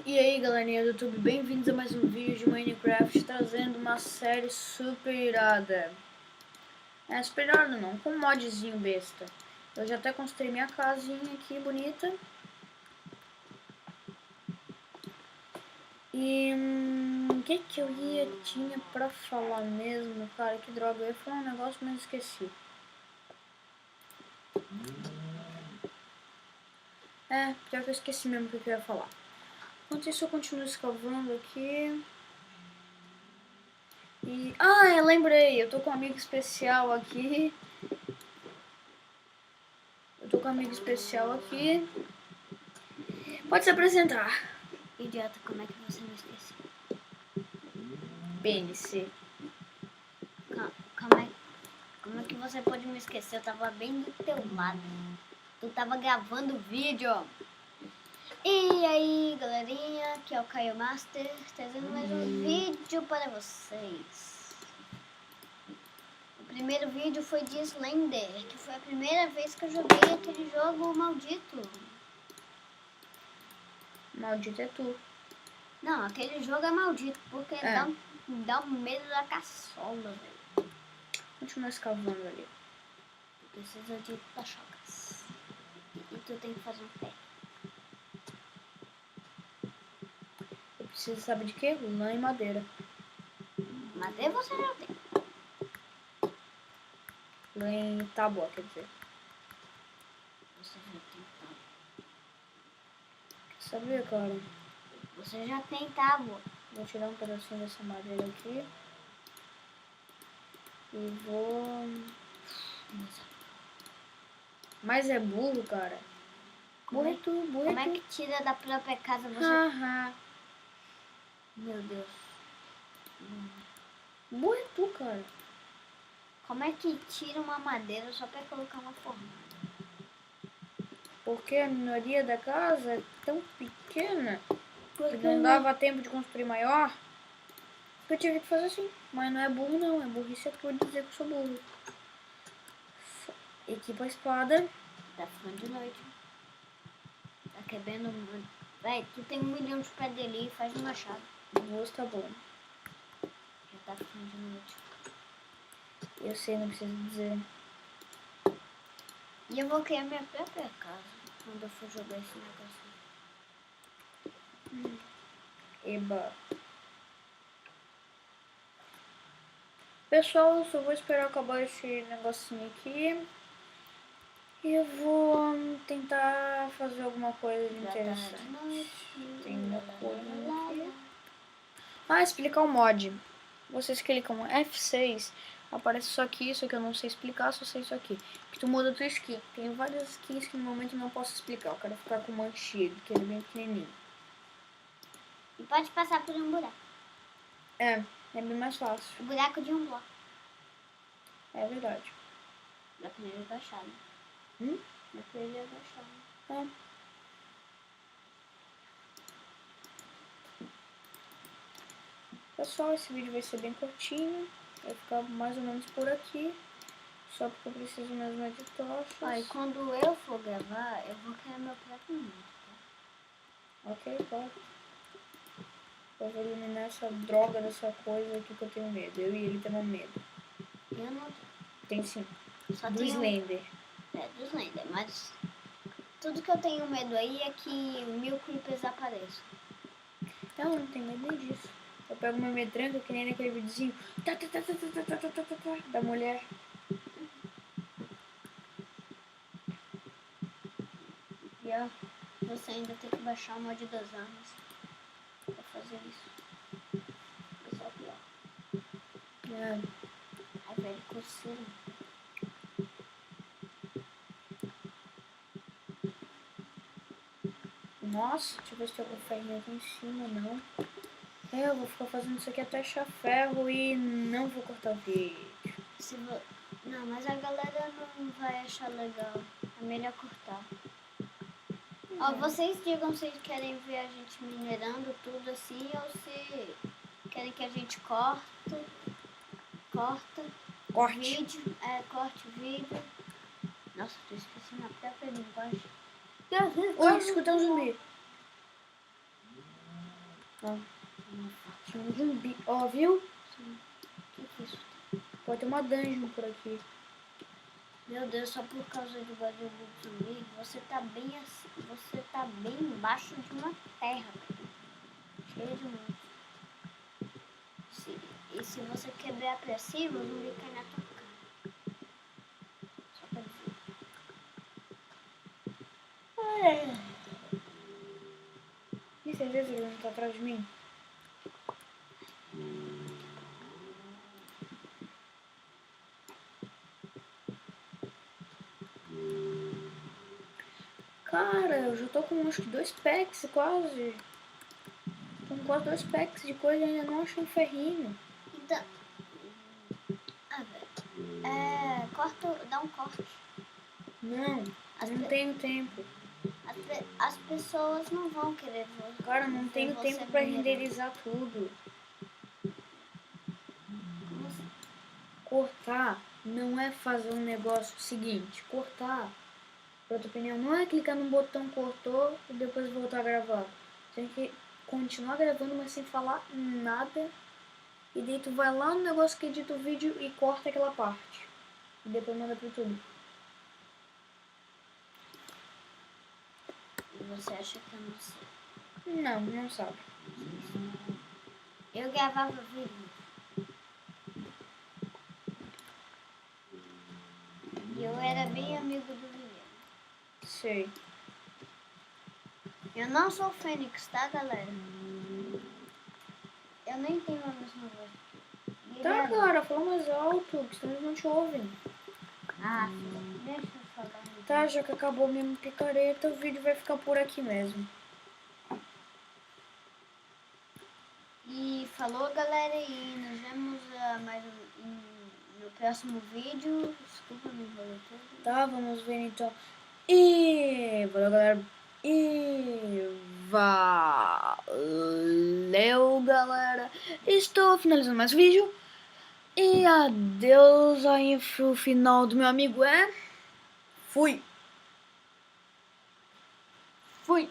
E aí galerinha do YouTube, bem-vindos a mais um vídeo de Minecraft trazendo uma série super irada. Super irada não, com um modzinho besta. Eu já até construí minha casinha aqui, bonita. E o que eu tinha pra falar mesmo, cara, que droga, eu ia falar um negócio, mas esqueci. Pior que eu esqueci mesmo o que eu ia falar. Enquanto isso eu continuo escavando aqui. Eu lembrei, eu tô com um amigo especial aqui. Pode se apresentar. Idiota, como é que você me esqueceu? BNC. Como é que você pode me esquecer? Eu tava bem do teu lado. Tu tava gravando vídeo. E aí, galerinha, aqui é o Caio Master, trazendo mais um vídeo para vocês. O primeiro vídeo foi de Slender, que foi a primeira vez que eu joguei aquele jogo maldito. Maldito é tu. Não, aquele jogo é maldito, porque dá um medo da caçola, velho. Continua escavando ali. Tu precisa de pachocas. E tu tem que fazer um pé. Eu preciso, sabe de quê? Lã e madeira. Madeira você já tem. Lã e tábua, quer dizer. Você já tem tábua. Quer saber, cara? Você já tem tábua. Vou tirar um pedacinho dessa madeira aqui. E vou... Mas é burro, cara. Burro é tu, burro é tu. Como é que tira da própria casa você... Haha. Meu Deus. Burro é tu, cara. Como é que tira uma madeira só pra colocar uma fornalha? Porque a minoria da casa é tão pequena que não dava tempo de construir maior. Eu tive que fazer assim. Mas não é burro não, é burrice é tu dizer que eu sou burro. Equipa a espada. Tá ficando de noite. Tá quebrando muito. Véi, tu tem 1 milhão de pedra ali, faz um machado. Duas tá bom. Já tá ficando de noite. Eu sei, não preciso dizer. E eu vou criar minha própria casa quando eu for jogar esse negócio. Eba. Pessoal, eu só vou esperar acabar esse negocinho aqui. E eu vou tentar fazer alguma coisa de interessante. Tem uma coisa aqui. Explicar o mod. Vocês clicam F6, aparece só aqui, isso que eu não sei explicar, só sei isso aqui. Que tu muda a tua skin. Tem várias skins que no momento eu não posso explicar. Eu quero ficar com o manchego, que ele é bem pequenininho. E pode passar por um buraco. É bem mais fácil. O buraco de um bloco. É verdade. Dá pra ele agachar, né? Dá pra ele agachar, né? Pessoal, esse vídeo vai ser bem curtinho. Vai ficar mais ou menos por aqui. Só porque eu preciso mesmo de tochas. E quando eu for gravar, eu vou criar meu próprio mundo, tá? Ok, pode. Eu vou eliminar essa droga dessa coisa aqui que eu tenho medo. Eu e ele temos medo. Eu não Tem sim. só do tenho... Slender. Do Slender, mas tudo que eu tenho medo aí é que 1000 creepers apareçam. Eu não tenho medo nem disso. Eu pego uma medranca que nem naquele videozinho da mulher. E você ainda tem que baixar o mod das armas pra fazer isso. Pessoal, pior. Ai, velho, coceira. Nossa, deixa eu ver se tem algum ferrinho aqui em cima, não. Eu vou ficar fazendo isso aqui até achar ferro e não vou cortar o vídeo. Não, mas a galera não vai achar legal. É melhor cortar. Vocês digam se querem ver a gente minerando tudo assim ou se querem que a gente corte vídeo. Corte o vídeo. Nossa, tô esquecendo a própria linguagem. Oi, escutei um zumbi. Ó, tinha um zumbi. Ó, viu? O que é isso? Pode ter uma dungeon por aqui. Meu Deus, só por causa do barulho do zumbi, você tá bem assim, você tá bem embaixo de uma terra, cheia de monstros. E se você quebrar pra cima, o zumbi cai na tua cara. Só pra dizer. Tem certeza que ele não tá atrás de mim? Cara, eu já tô com acho que 2 packs quase. Com quase 2 packs de coisa e ainda não achei um ferrinho. Então, velho. Dá um corte. Não, eu não tenho tempo. As pessoas não vão querer ver. Cara, não tenho você tempo pra minerando. renderizar tudo. Como assim? Cortar não é fazer um negócio seguinte. Cortar, pra tua opinião, não é clicar no botão cortou e depois voltar a gravar. Tem que continuar gravando, mas sem falar nada. E daí tu vai lá no negócio que edita o vídeo e corta aquela parte. E depois manda pro YouTube. E você acha que eu não sei? Não, não sabe. Eu gravava vídeo. E eu era bem amigo do Guilherme. Sei. Eu não sou o Fênix, tá, galera? Eu nem tenho a mesma voz. Tá, Guilherme. cara, fala mais alto, que senão eles não te ouvem. Ah, deixa eu falar. Tá, já que acabou minha picareta, o vídeo vai ficar por aqui mesmo. E falou, galera, e nos vemos no próximo vídeo. Desculpa, me enrolei tudo. Tá, vamos ver então. E valeu, galera. E valeu, galera. Estou finalizando mais o vídeo. E adeus aí pro final do meu amigo. Fui. Fui.